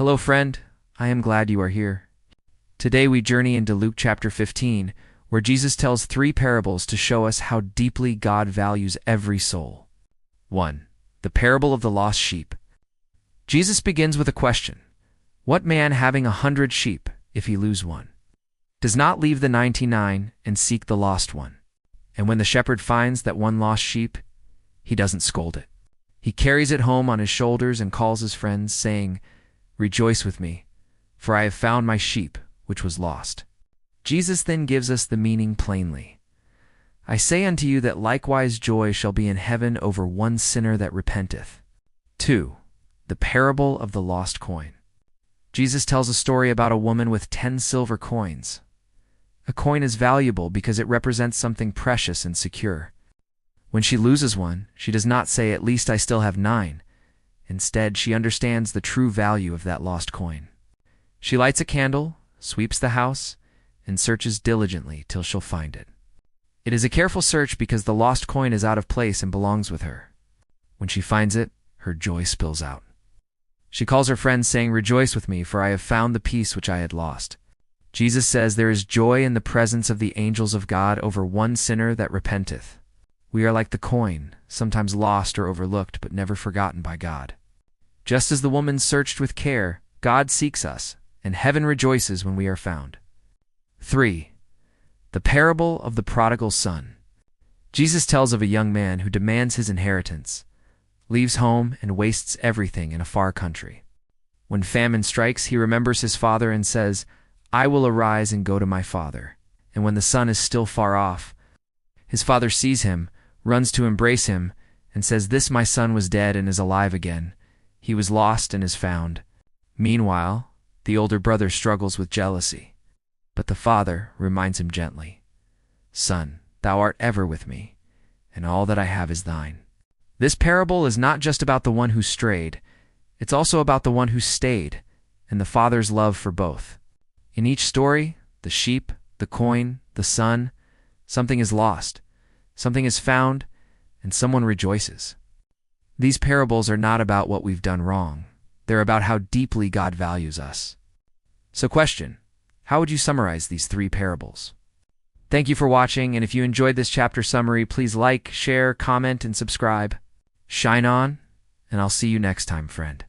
Hello, friend. I am glad you are here. Today we journey into Luke chapter 15, where Jesus tells three parables to show us how deeply God values every soul. 1. The parable of the lost sheep. Jesus begins with a question. What man having 100 sheep, if he lose one, does not leave the 99 and seek the lost one? And when the shepherd finds that one lost sheep, he doesn't scold it. He carries it home on his shoulders and calls his friends, saying, "Rejoice with me, for I have found my sheep, which was lost." Jesus then gives us the meaning plainly. "I say unto you that likewise joy shall be in heaven over one sinner that repenteth." 2. The parable of the lost coin. Jesus tells a story about a woman with 10 silver coins. A coin is valuable because it represents something precious and secure. When she loses one, she does not say, "At least I still have 9. Instead, she understands the true value of that lost coin. She lights a candle, sweeps the house, and searches diligently till she'll find it. It is a careful search because the lost coin is out of place and belongs with her. When she finds it, her joy spills out. She calls her friends, saying, "Rejoice with me, for I have found the piece which I had lost." Jesus says there is joy in the presence of the angels of God over one sinner that repenteth. We are like the coin, sometimes lost or overlooked, but never forgotten by God. Just as the woman searched with care, God seeks us, and heaven rejoices when we are found. 3. The parable of the Prodigal Son. Jesus tells of a young man who demands his inheritance, leaves home, and wastes everything in a far country. When famine strikes, he remembers his father and says, "I will arise and go to my father." And when the son is still far off, his father sees him, runs to embrace him, and says, "This my son was dead and is alive again. He was lost and is found." Meanwhile, the older brother struggles with jealousy. But the father reminds him gently, "Son, thou art ever with me, and all that I have is thine." This parable is not just about the one who strayed, it's also about the one who stayed, and the father's love for both. In each story, the sheep, the coin, the son, something is lost, something is found, and someone rejoices. These parables are not about what we've done wrong. They're about how deeply God values us. So question, how would you summarize these three parables? Thank you for watching, and if you enjoyed this chapter summary, please like, share, comment, and subscribe. Shine on, and I'll see you next time, friend.